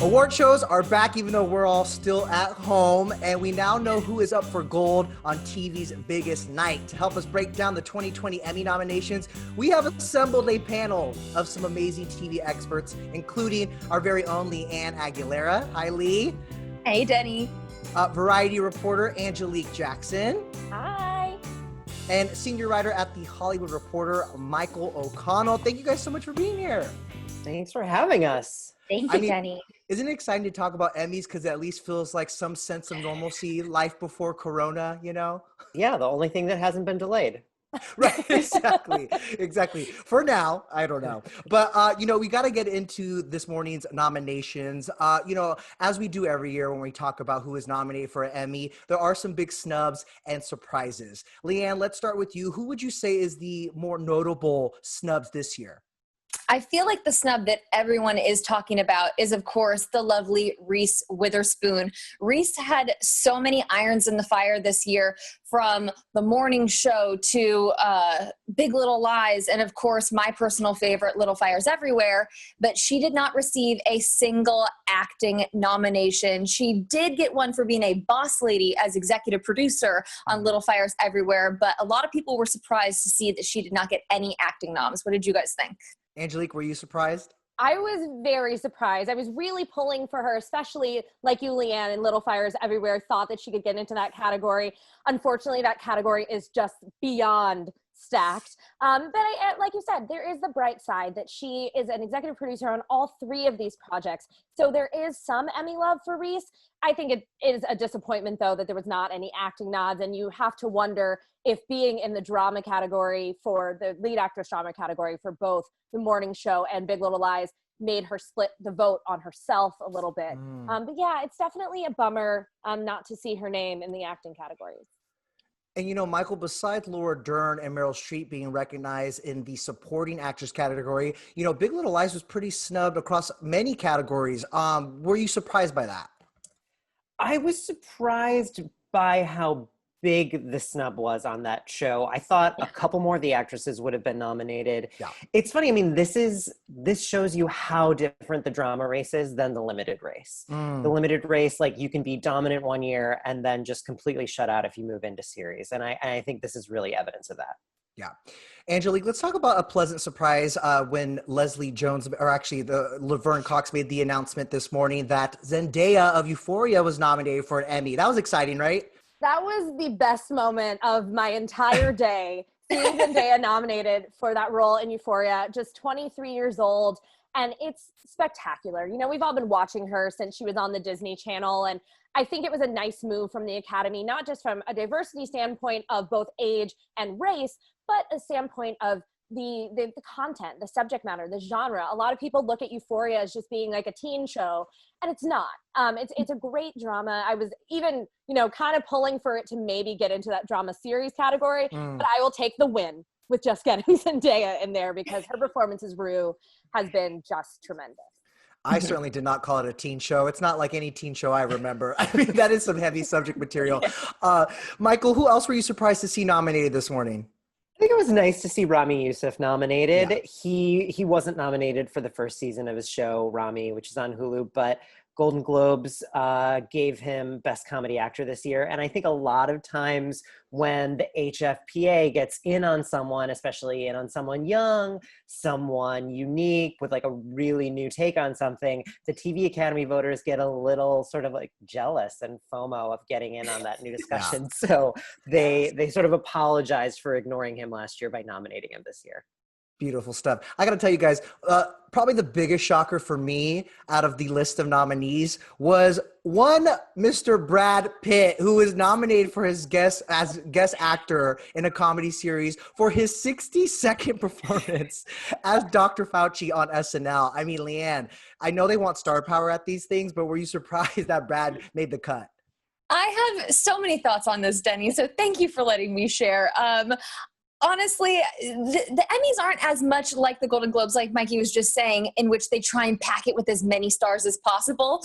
Award shows are back even though we're all still at home, and we now know who is up for gold on TV's biggest night. To help us break down the 2020 Emmy nominations, we have assembled a panel of some amazing TV experts, including our very own Leanne Aguilera. Hi, Lee. Hey, Denny. Variety reporter Angelique Jackson. Hi. And senior writer at The Hollywood Reporter, Michael O'Connell. Thank you guys so much for being here. Thanks for having us. Thank you, Denny. Isn't it exciting to talk about Emmys because it at least feels like some sense of normalcy, life before Corona, you know? Yeah, the only thing that hasn't been delayed. Right, exactly. For now, I don't know. But, we got to get into this morning's nominations. As we do every year when we talk about who is nominated for an Emmy, there are some big snubs and surprises. Leanne, let's start with you. Who would you say is the more notable snubs this year? I feel like the snub that everyone is talking about is, of course, the lovely Reese Witherspoon. Reese had so many irons in the fire this year, from the morning show to Big Little Lies, and of course, my personal favorite, Little Fires Everywhere, but she did not receive a single acting nomination. She did get one for being a boss lady as executive producer on Little Fires Everywhere, but a lot of people were surprised to see that she did not get any acting noms. What did you guys think? Angelique, were you surprised? I was very surprised. I was really pulling for her, especially like you, Leanne, and Little Fires Everywhere, thought that she could get into that category. Unfortunately, that category is just beyond stacked. Like you said, there is the bright side that she is an executive producer on all three of these projects. So there is some Emmy love for Reese. I think it is a disappointment, though, that there was not any acting nods. And you have to wonder if being in the drama category for the lead actress drama category for both The Morning Show and Big Little Lies made her split the vote on herself a little bit. But yeah, it's definitely a bummer not to see her name in the acting categories. And Michael, besides Laura Dern and Meryl Streep being recognized in the supporting actress category, Big Little Lies was pretty snubbed across many categories. Were you surprised by that? I was surprised by how big the snub was on that show. I thought a couple more of the actresses would have been nominated. Yeah. It's funny. I mean, this shows you how different the drama race is than the limited race. The limited race, like, you can be dominant one year and then just completely shut out if you move into series. And I think this is really evidence of that. Yeah. Angelique, let's talk about a pleasant surprise when Leslie Jones, or actually the Laverne Cox, made the announcement this morning that Zendaya of Euphoria was nominated for an Emmy. That was exciting, right? That was the best moment of my entire day, seeing Zendaya nominated for that role in Euphoria, just 23 years old. And it's spectacular. We've all been watching her since she was on the Disney Channel. And I think it was a nice move from the Academy, not just from a diversity standpoint of both age and race, but a standpoint of the content, the subject matter, the genre. A lot of people look at Euphoria as just being like a teen show, and it's not. It's a great drama. I was even, kind of pulling for it to maybe get into that drama series category, but I will take the win with just getting Zendaya in there because her performance as Rue has been just tremendous. I certainly did not call it a teen show. It's not like any teen show I remember. I mean, that is some heavy subject material. Michael, who else were you surprised to see nominated this morning? I think it was nice to see Rami Youssef nominated. Yeah. He wasn't nominated for the first season of his show, Rami, which is on Hulu, but Golden Globes gave him Best Comedy Actor this year. And I think a lot of times when the HFPA gets in on someone, especially in on someone young, someone unique with like a really new take on something, the TV Academy voters get a little sort of like jealous and FOMO of getting in on that new discussion. Yeah. So they sort of apologized for ignoring him last year by nominating him this year. Beautiful stuff. I got to tell you guys, probably the biggest shocker for me out of the list of nominees was one Mr. Brad Pitt, who was nominated for his guest actor in a comedy series for his 60-second performance as Dr. Fauci on SNL. I mean, Leanne, I know they want star power at these things, but were you surprised that Brad made the cut? I have so many thoughts on this, Denny, so thank you for letting me share. Honestly, the Emmys aren't as much like the Golden Globes, like Mikey was just saying, in which they try and pack it with as many stars as possible.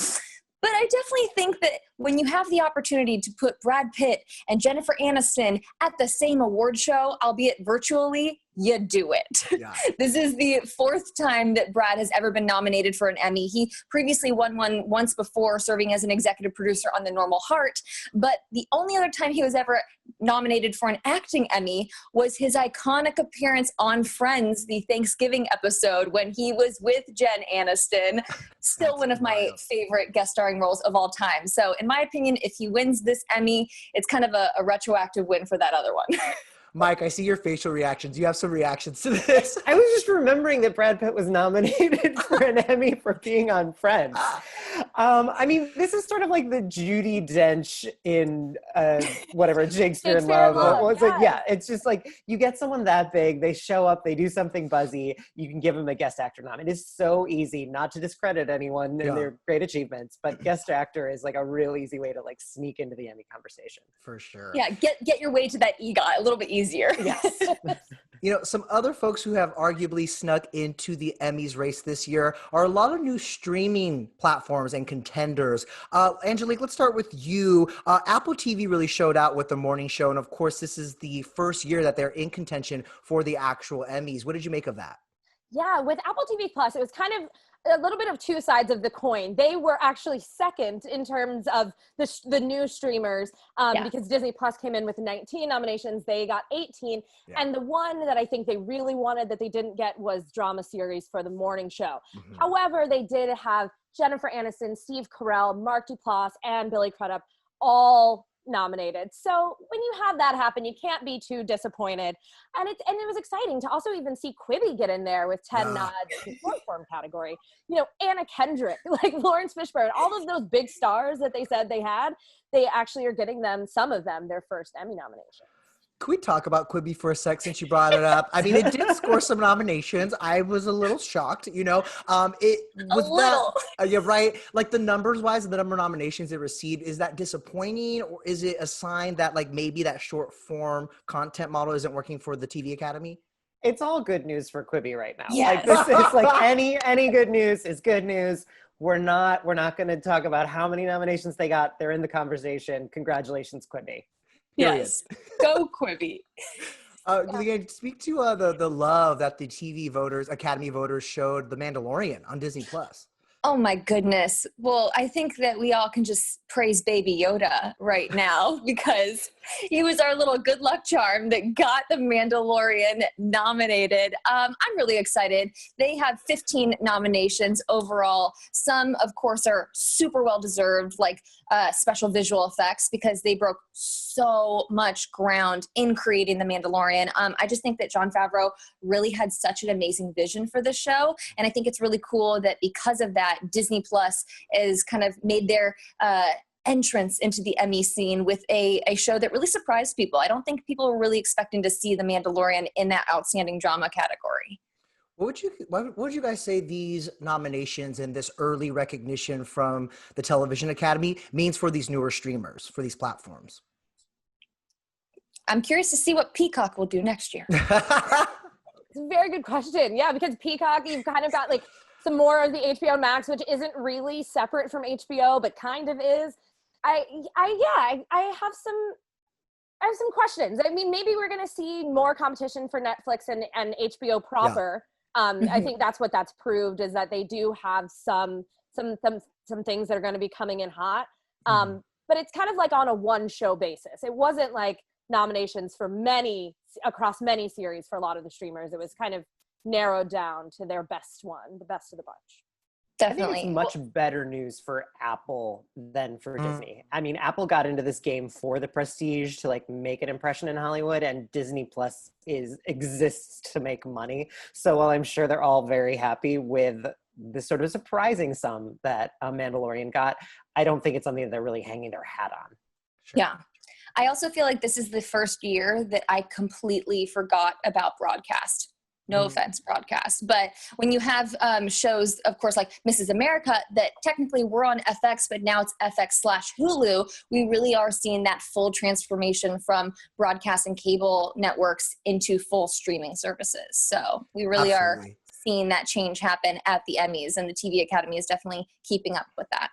But I definitely think that when you have the opportunity to put Brad Pitt and Jennifer Aniston at the same award show, albeit virtually, you do it. Yeah. This is the fourth time that Brad has ever been nominated for an Emmy. He previously won one once before, serving as an executive producer on The Normal Heart, but the only other time he was ever nominated for an acting Emmy was his iconic appearance on Friends, the Thanksgiving episode, when he was with Jen Aniston. Still one of my favorite guest starring roles of all time. So in my opinion, if he wins this Emmy, it's kind of a retroactive win for that other one. Mike, I see your facial reactions. You have some reactions to this. I was just remembering that Brad Pitt was nominated for an Emmy for being on Friends. I mean, this is sort of like the Judi Dench in Shakespeare in Love. It's just like you get someone that big, they show up, they do something buzzy, you can give them a guest actor nom. It is so easy, not to discredit anyone and their great achievements, but guest actor is like a real easy way to like sneak into the Emmy conversation. For sure. Yeah, get your way to that EGOT a little bit easier. Yes. You know, some other folks who have arguably snuck into the Emmys race this year are a lot of new streaming platforms and contenders. Angelique, let's start with you. Apple TV really showed out with the morning show. And of course, this is the first year that they're in contention for the actual Emmys. What did you make of that? Yeah, with Apple TV Plus, it was kind of a little bit of two sides of the coin. They were actually second in terms of the new streamers because Disney Plus came in with 19 nominations. They got 18. Yeah. And the one that I think they really wanted that they didn't get was drama series for the morning show. Mm-hmm. However, they did have Jennifer Aniston, Steve Carell, Mark Duplass, and Billy Crudup all nominated. So when you have that happen, you can't be too disappointed. And it was exciting to also even see Quibi get in there with 10 nods in short form category. You know, Anna Kendrick, like Lawrence Fishburne, all of those big stars that they said they had, they actually are getting some of them, their first Emmy nomination. Can we talk about Quibi for a sec since you brought it up? I mean, it did score some nominations. I was a little shocked, you know. You're right. Like the numbers wise, the number of nominations it received, is that disappointing, or is it a sign that like maybe that short form content model isn't working for the TV Academy? It's all good news for Quibi right now. Yes. Like this is like any good news is good news. We're not going to talk about how many nominations they got. They're in the conversation. Congratulations, Quibi. Yes, go Quibi. Leanne, speak to the love that the TV voters, Academy voters, showed The Mandalorian on Disney Plus. Oh my goodness. Well, I think that we all can just praise Baby Yoda right now because he was our little good luck charm that got The Mandalorian nominated. I'm really excited. They have 15 nominations overall. Some, of course, are super well deserved, like special visual effects, because they broke so much ground in creating The Mandalorian. I just think that Jon Favreau really had such an amazing vision for the show. And I think it's really cool that because of that, Disney Plus has kind of made their entrance into the Emmy scene with a show that really surprised people. I don't think people were really expecting to see The Mandalorian in that outstanding drama category. What would you guys say these nominations and this early recognition from the Television Academy means for these newer streamers, for these platforms? I'm curious to see what Peacock will do next year. It's a very good question. Yeah, because Peacock, you've kind of got like some more of the HBO Max, which isn't really separate from HBO, but kind of is. I have some questions. I mean, maybe we're going to see more competition for Netflix and HBO proper. Yeah. I think that's what that's proved, is that they do have some things that are going to be coming in hot. But it's kind of like on a one show basis. It wasn't like nominations for across many series for a lot of the streamers. It was kind of narrowed down to their best one, the best of the bunch. Definitely. I think it's much better news for Apple than for Disney. I mean, Apple got into this game for the prestige to like make an impression in Hollywood, and Disney Plus exists to make money. So while I'm sure they're all very happy with the sort of surprising sum that Mandalorian got, I don't think it's something that they're really hanging their hat on. Sure. Yeah. I also feel like this is the first year that I completely forgot about broadcast. No offense, broadcast. But when you have shows, of course, like Mrs. America, that technically were on FX, but now it's FX/Hulu, we really are seeing that full transformation from broadcast and cable networks into full streaming services. So we really are seeing that change happen at the Emmys, and the TV Academy is definitely keeping up with that.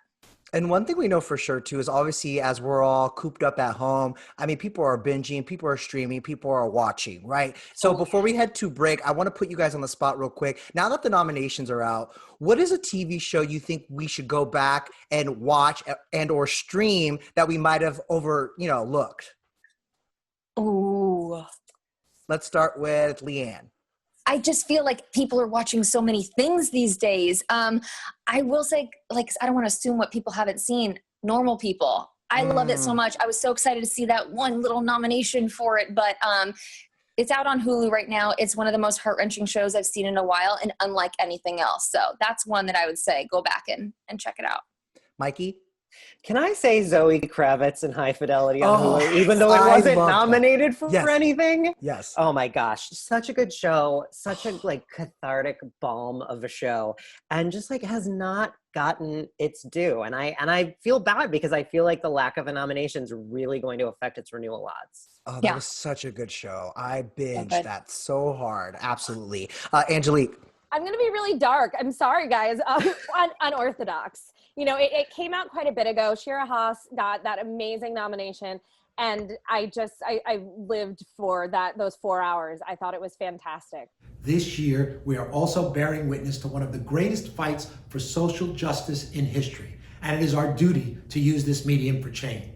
And one thing we know for sure too is obviously as we're all cooped up at home, I mean, people are binging, people are streaming, people are watching, right? So Oh, before we head to break, I want to put you guys on the spot real quick. Now that the nominations are out, what is a TV show you think we should go back and watch and or stream that we might have looked? ooh. Let's start with Leanne. I just feel like people are watching so many things these days. I will say, like, I don't want to assume what people haven't seen. Normal People. I love it so much. I was so excited to see that one little nomination for it, but it's out on Hulu right now. It's one of the most heart-wrenching shows I've seen in a while, and unlike anything else. So that's one that I would say go back and check it out. Mikey? Can I say Zoe Kravitz in High Fidelity on Oh, Hulu, even though it I wasn't love that. nominated for Yes. anything? Yes. Oh my gosh, such a good show, such a like cathartic balm of a show, and just like has not gotten its due. And I feel bad because I feel like the lack of a nomination is really going to affect its renewal odds. Oh, that Yeah. was such a good show. I binged good. that so hard. Absolutely. Angelique. I'm going to be really dark. I'm sorry, guys. Unorthodox. You know, it came out quite a bit ago. Shira Haas got that amazing nomination. And I lived for those 4 hours. I thought it was fantastic. This year, we are also bearing witness to one of the greatest fights for social justice in history. And it is our duty to use this medium for change.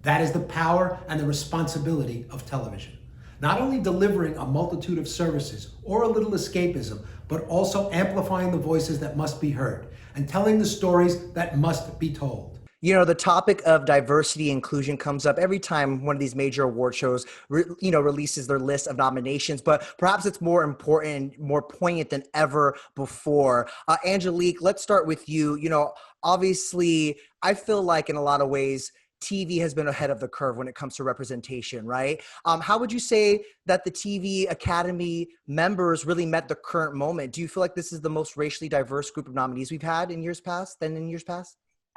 That is the power and the responsibility of television. Not only delivering a multitude of services or a little escapism, but also amplifying the voices that must be heard and telling the stories that must be told. You know, the topic of diversity inclusion comes up every time one of these major award shows, releases their list of nominations, but perhaps it's more important, more poignant than ever before. Angelique, let's start with you. You know, obviously, I feel like in a lot of ways, TV has been ahead of the curve when it comes to representation, right? How would you say that the TV Academy members really met the current moment? Do you feel like this is the most racially diverse group of nominees we've had in years past?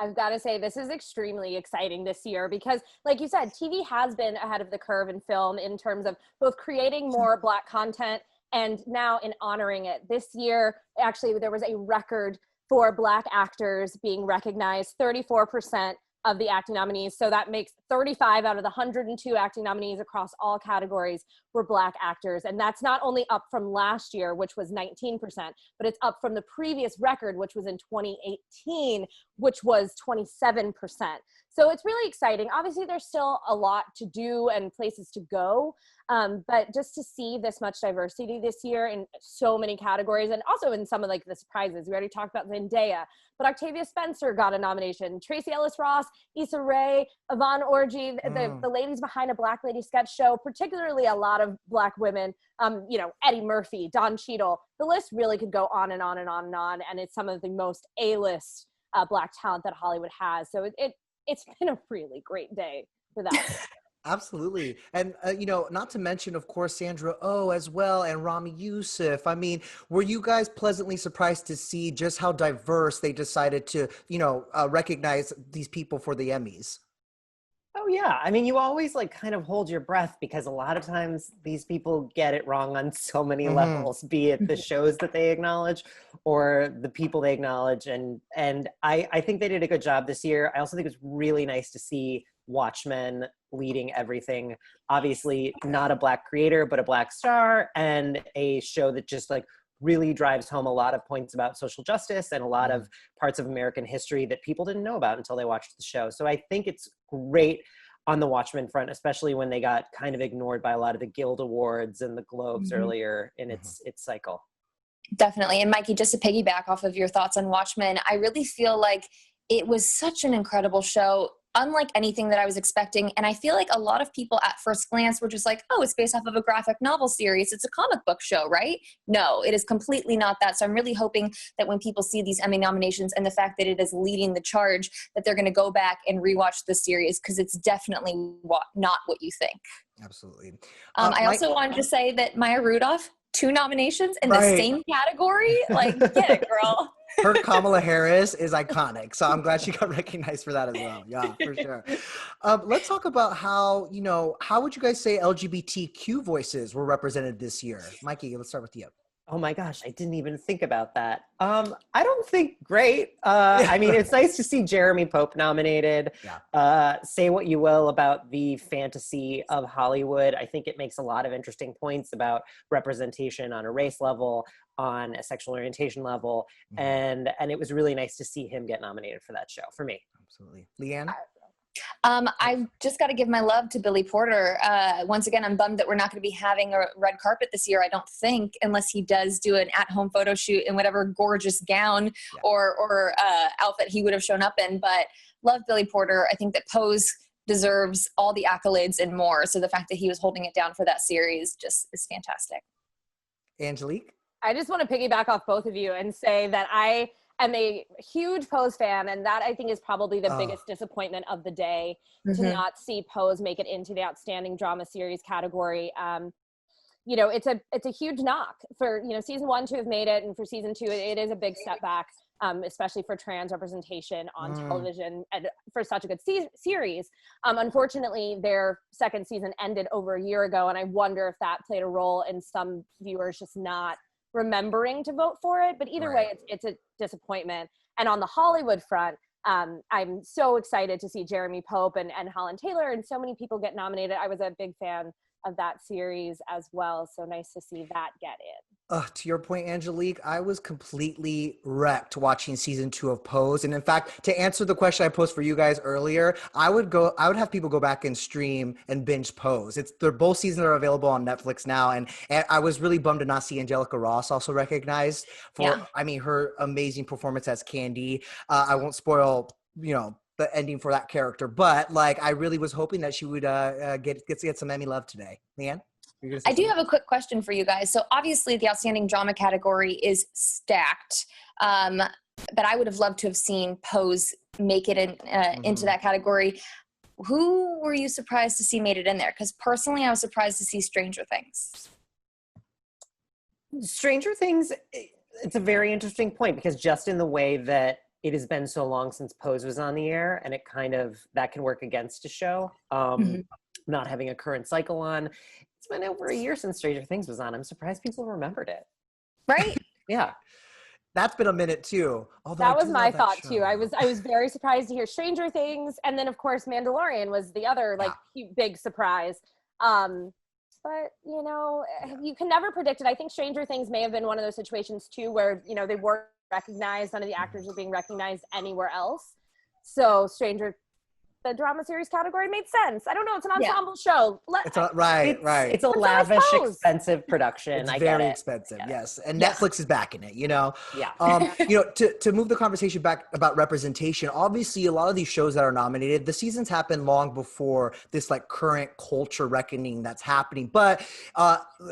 I've got to say, this is extremely exciting this year because, like you said, TV has been ahead of the curve in film in terms of both creating more Black content and now in honoring it. This year, actually, there was a record for Black actors being recognized, 34% of the acting nominees. So that makes 35 out of the 102 acting nominees across all categories were Black actors. And that's not only up from last year, which was 19%, but it's up from the previous record, which was in 2018, which was 27%. So it's really exciting. Obviously, there's still a lot to do and places to go. But just to see this much diversity this year in so many categories and also in some of like the surprises, we already talked about Zendaya, but Octavia Spencer got a nomination, Tracee Ellis Ross, Issa Rae, Yvonne Orji, the ladies behind a Black Lady sketch show, particularly a lot of Black women, Eddie Murphy, Don Cheadle, the list really could go on and on and on and on. And it's some of the most A-list Black talent that Hollywood has. So it's been a really great day for that. Absolutely. And, not to mention, of course, Sandra Oh as well, and Rami Youssef. I mean, were you guys pleasantly surprised to see just how diverse they decided to, recognize these people for the Emmys? Oh yeah, I mean, you always like kind of hold your breath because a lot of times these people get it wrong on so many levels, be it the shows that they acknowledge or the people they acknowledge. And I think they did a good job this year. I also think it's really nice to see Watchmen leading everything. Obviously not a Black creator, but a Black star and a show that just like really drives home a lot of points about social justice and a lot of parts of American history that people didn't know about until they watched the show. So I think it's great on the Watchmen front, especially when they got kind of ignored by a lot of the Guild Awards and the Globes earlier in its cycle. Definitely. And Mikey, just to piggyback off of your thoughts on Watchmen, I really feel like it was such an incredible show, unlike anything that I was expecting. And I feel like a lot of people at first glance were just like, oh, it's based off of a graphic novel series. It's a comic book show, right? No, it is completely not that. So I'm really hoping that when people see these Emmy nominations and the fact that it is leading the charge, that they're going to go back and rewatch the series because it's definitely not what you think. Absolutely. I also wanted to say that Maya Rudolph, 2 nominations in the same category. Like, get it, girl. Her Kamala Harris is iconic. So I'm glad she got recognized for that as well. Yeah, for sure. Let's talk about how would you guys say LGBTQ voices were represented this year? Mikey, let's start with you. Oh my gosh, I didn't even think about that. I don't think great. I mean, it's nice to see Jeremy Pope nominated. Yeah. Say what you will about the fantasy of Hollywood. I think it makes a lot of interesting points about representation on a race level, on a sexual orientation level, and it was really nice to see him get nominated for that show, for me. Absolutely. Leanne? I've just got to give my love to Billy Porter. Once again, I'm bummed that we're not going to be having a red carpet this year, I don't think, unless he does do an at-home photo shoot in whatever gorgeous gown or outfit he would have shown up in. But love Billy Porter. I think that Pose deserves all the accolades and more. So the fact that he was holding it down for that series just is fantastic. Angelique? I just want to piggyback off both of you and say that I am a huge Pose fan, and that I think is probably the biggest disappointment of the day, to not see Pose make it into the Outstanding Drama Series category. You know, it's a huge knock for, you know, season 1 to have made it, and for season 2, it is a big setback, especially for trans representation on television and for such a good series. Unfortunately, their second season ended over a year ago, and I wonder if that played a role in some viewers just not remembering to vote for it. But either way, it's a disappointment. And on the Hollywood front, I'm so excited to see Jeremy Pope and Holland Taylor and so many people get nominated. I was a big fan of that series as well, so nice to see that get in. To your point, Angelique, I was completely wrecked watching season 2 of Pose. And in fact, to answer the question I posed for you guys earlier, I would have people go back and stream and binge Pose. They're both seasons are available on Netflix now. And I was really bummed to not see Angelica Ross also recognized for, I mean, her amazing performance as Candy. I won't spoil, you know, the ending for that character, but like, I really was hoping that she would get some Emmy love today. Leanne? I do have a quick question for you guys. So obviously the Outstanding Drama category is stacked, but I would have loved to have seen Pose make it into that category. Who were you surprised to see made it in there? Because personally, I was surprised to see Stranger Things. Stranger Things, it's a very interesting point, because just in the way that it has been so long since Pose was on the air, and it kind of, that can work against a show. Not having a current cycle on. It's been over a year since Stranger Things was on. I'm surprised people remembered it. Right? Yeah. That's been a minute too. Although that was my thought too. I was very surprised to hear Stranger Things, and then of course Mandalorian was the other big surprise. But you know, you can never predict it. I think Stranger Things may have been one of those situations too, where, you know, they weren't recognized. None of the actors were being recognized anywhere else. So the drama series category made sense. I don't know. It's an ensemble show. Right. It's a lavish, expensive production. It's I very get it. expensive. Yes. And Netflix is backing it, you know? Yeah. You know, to move the conversation back about representation, obviously a lot of these shows that are nominated, the seasons happen long before this like current culture reckoning that's happening. But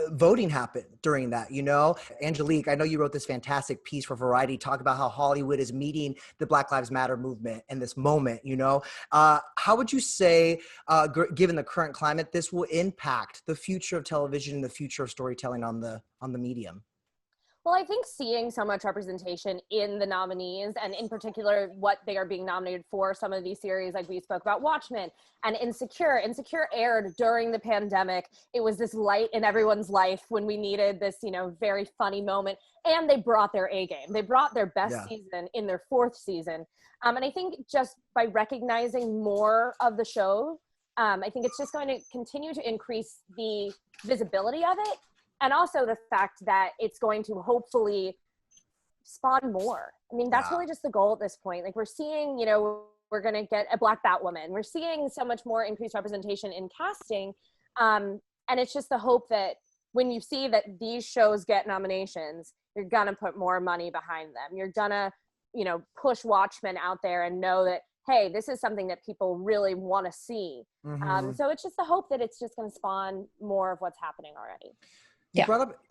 voting happened during that, you know? Angelique, I know you wrote this fantastic piece for Variety, talk about how Hollywood is meeting the Black Lives Matter movement in this moment, you know? How would you say, given the current climate, this will impact the future of television and the future of storytelling on the medium? Well, I think seeing so much representation in the nominees, and in particular what they are being nominated for, some of these series, like we spoke about Watchmen and Insecure. Insecure aired during the pandemic. It was this light in everyone's life when we needed this, you know, very funny moment. And they brought their A game. They brought their best season in their 4th season. And I think just by recognizing more of the show, I think it's just going to continue to increase the visibility of it. And also the fact that it's going to hopefully spawn more. I mean, that's really just the goal at this point. Like, we're seeing, you know, we're going to get a Black Batwoman. We're seeing so much more increased representation in casting. And it's just the hope that when you see that these shows get nominations, you're going to put more money behind them. You're going to, you know, push Watchmen out there and know that, hey, this is something that people really want to see. So it's just the hope that it's just going to spawn more of what's happening already. You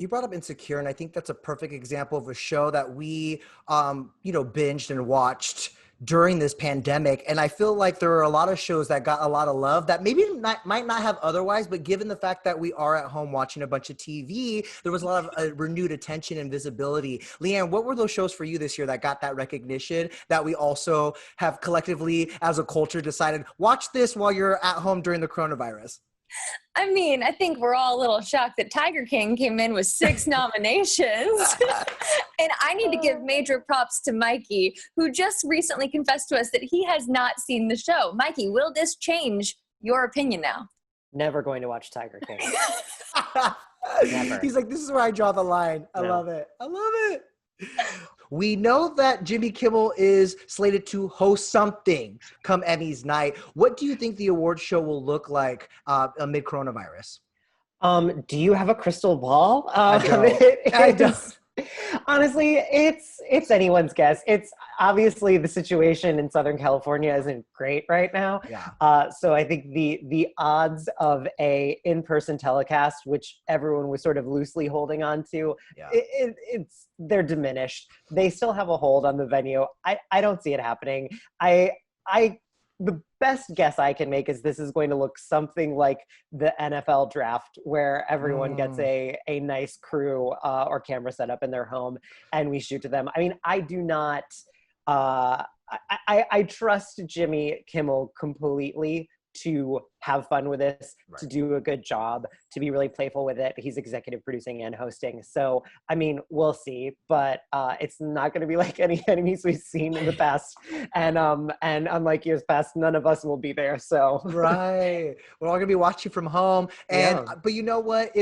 brought up Insecure, and I think that's a perfect example of a show that we, you know, binged and watched during this pandemic. And I feel like there are a lot of shows that got a lot of love that maybe might not have otherwise, but given the fact that we are at home watching a bunch of TV, there was a lot of renewed attention and visibility. Leanne, what were those shows for you this year that got that recognition that we also have collectively as a culture decided, watch this while you're at home during the coronavirus? I mean, I think we're all a little shocked that Tiger King came in with 6 nominations. And I need to give major props to Mikey, who just recently confessed to us that he has not seen the show. Mikey, will this change your opinion now? Never going to watch Tiger King. Never. He's like, this is where I draw the line. I love it. I love it. We know that Jimmy Kimmel is slated to host something come Emmys night. What do you think the awards show will look like amid coronavirus? Do you have a crystal ball? I don't. Honestly, it's anyone's guess. It's obviously the situation in Southern California isn't great right now. Yeah. So I think the odds of a in-person telecast, which everyone was sort of loosely holding on to, they're diminished. They still have a hold on the venue. I don't see it happening. The best guess I can make is this is going to look something like the NFL draft, where everyone gets a nice crew or camera set up in their home and we shoot to them. I mean, I do not, I trust Jimmy Kimmel completely to have fun with this, to do a good job, to be really playful with it. He's executive producing and hosting. So, I mean, we'll see, but it's not going to be like any enemies we've seen in the past. And unlike years past, none of us will be there. So, right. We're all going to be watching from home. And, but you know what?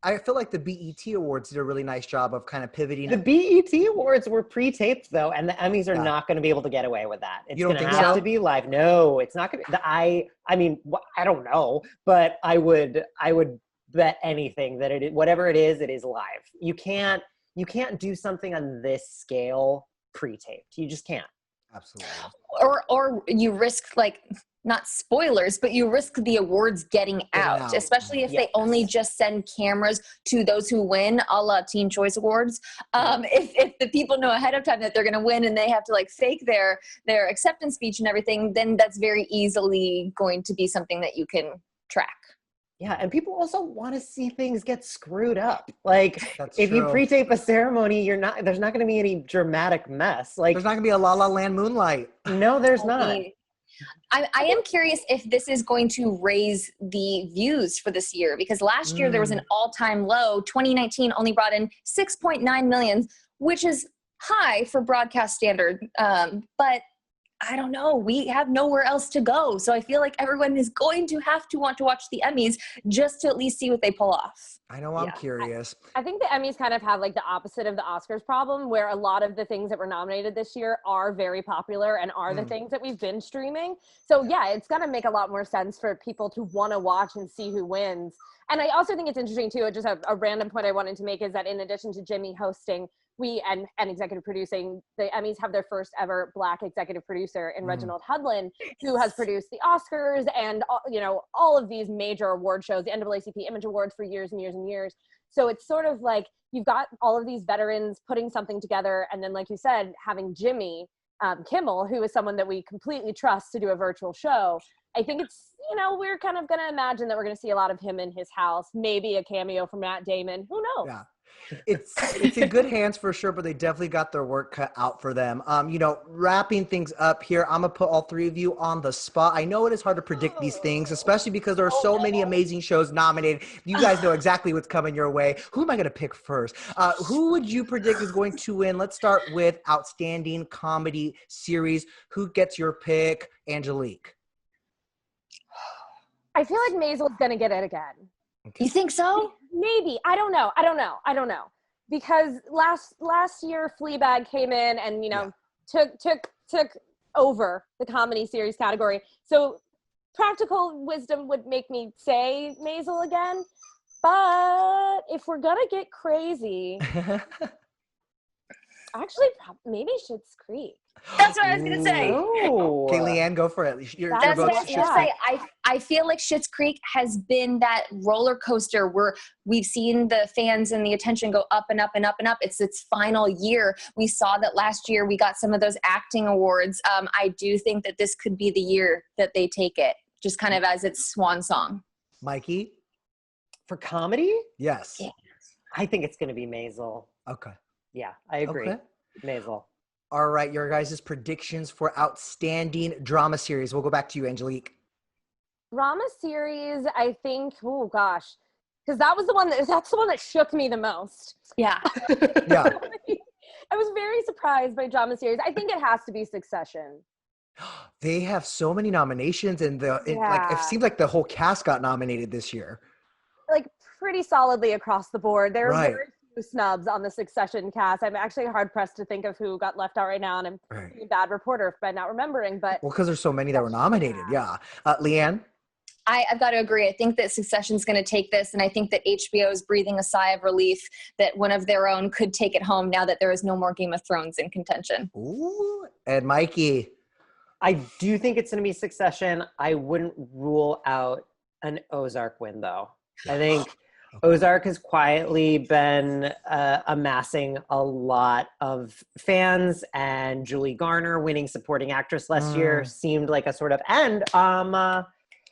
I feel like the BET Awards did a really nice job of kind of pivoting. The BET Awards were pre-taped though, and the Emmys are not going to be able to get away with that. It's going to have to be live. No, it's not going to. I mean, I don't know, but I would bet anything that whatever it is live. You can't do something on this scale pre-taped. You just can't. Absolutely. Or you risk, like, not spoilers, but you risk the awards getting out, especially if they only just send cameras to those who win, a la Teen Choice Awards. If the people know ahead of time that they're going to win and they have to like fake their acceptance speech and everything, then that's very easily going to be something that you can track. Yeah, and people also want to see things get screwed up. Like, if true. you pre-tape a ceremony, there's not going to be any dramatic mess. Like, there's not going to be a La La Land moonlight. No, there's not. I am curious if this is going to raise the views for this year, because last year there was an all-time low. 2019 only brought in 6.9 million, which is high for broadcast standard. But I don't know. We have nowhere else to go. So I feel like everyone is going to have to want to watch the Emmys just to at least see what they pull off. I know, I'm curious. I think the Emmys kind of have like the opposite of the Oscars problem, where a lot of the things that were nominated this year are very popular and are the things that we've been streaming. So yeah, it's going to make a lot more sense for people to want to watch and see who wins. And I also think it's interesting too, just a random point I wanted to make is that in addition to Jimmy hosting, we and executive producing, the Emmys have their first ever Black executive producer in Reginald Hudlin, who has produced the Oscars and all of these major award shows, the NAACP Image Awards for years and years and years. So it's sort of like you've got all of these veterans putting something together, and then, like you said, having Jimmy Kimmel, who is someone that we completely trust to do a virtual show. I think it's, we're kind of going to imagine that we're going to see a lot of him in his house, maybe a cameo from Matt Damon. Who knows? Yeah. It's in good hands for sure, but they definitely got their work cut out for them. Wrapping things up here, I'm gonna put all three of you on the spot. I know it is hard to predict these things, especially because there are so many amazing shows nominated. You guys know exactly what's coming your way. Who am I gonna pick first? Who would you predict is going to win? Let's start with Outstanding Comedy Series. Who gets your pick? Angelique. I feel like Maisel's gonna get it again. You think so? Maybe. I don't know. Because last year Fleabag came in and, took over the comedy series category. So practical wisdom would make me say Maisel again. But if we're going to get crazy, actually maybe Schitt's Creek. That's what I was going to say. Okay, Leanne, go for it. That's what I was going to say. I feel like Schitt's Creek has been that roller coaster where we've seen the fans and the attention go up and up and up and up. It's its final year. We saw that last year. We got some of those acting awards. I do think that this could be the year that they take it, just kind of as its swan song. Mikey? For comedy? Yes. Yeah. I think it's going to be Maisel. Okay. Yeah, I agree. Okay. Maisel. All right, your guys' predictions for Outstanding Drama Series. We'll go back to you, Angelique. Drama series, I think, oh gosh, because that's the one that shook me the most. Yeah. Yeah. I was very surprised by drama series. I think it has to be Succession. They have so many nominations, and like it Yeah. seems like the whole cast got nominated this year. Like pretty solidly across the board. There are Right. very few snubs on the Succession cast. I'm actually hard pressed to think of who got left out right now, and I'm being a bad reporter by not remembering. But Well, because there's so many that were nominated. Yeah. Leanne? I've got to agree. I think that Succession's going to take this, and I think that HBO is breathing a sigh of relief that one of their own could take it home now that there is no more Game of Thrones in contention. Ooh. And Mikey? I do think it's going to be Succession. I wouldn't rule out an Ozark win, though. I think Ozark has quietly been amassing a lot of fans, and Julie Garner winning supporting actress last year seemed like a sort of, and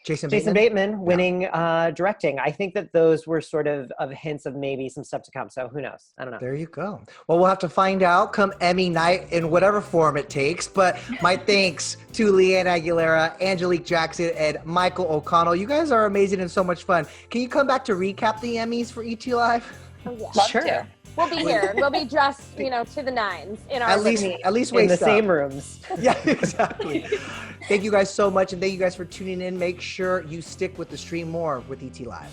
Jason Bateman winning directing. I think that those were sort of hints of maybe some stuff to come. So who knows? I don't know. There you go. Well, we'll have to find out come Emmy night in whatever form it takes. But my thanks to Leanne Aguilera, Angelique Jackson, and Michael O'Connell. You guys are amazing and so much fun. Can you come back to recap the Emmys for ET Live? oh, yeah. Love Sure. to. We'll be here. We'll be dressed, to the nines in our At least In waist the up. same rooms. Yeah, exactly. Thank you guys so much, and thank you guys for tuning in. Make sure you stick with the stream more with ET Live.